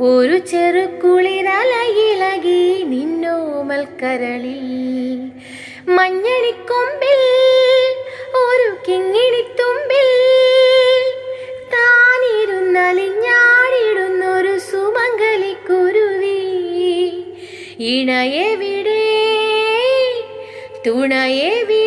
ഒരു ചെറുകുളിരലയിളകി നിന്നോമൽ കരളിൽ. മഞ്ഞണിക്കൊമ്പിൽ ഒരു കിങ്ങിണിത്തുമ്പിൽ താനിരുന്നലിഞ്ഞാടിടുന്നൊരു സുമംഗലിക്കുരുവി. ഇണയെവിടെ തുണയെവിടെ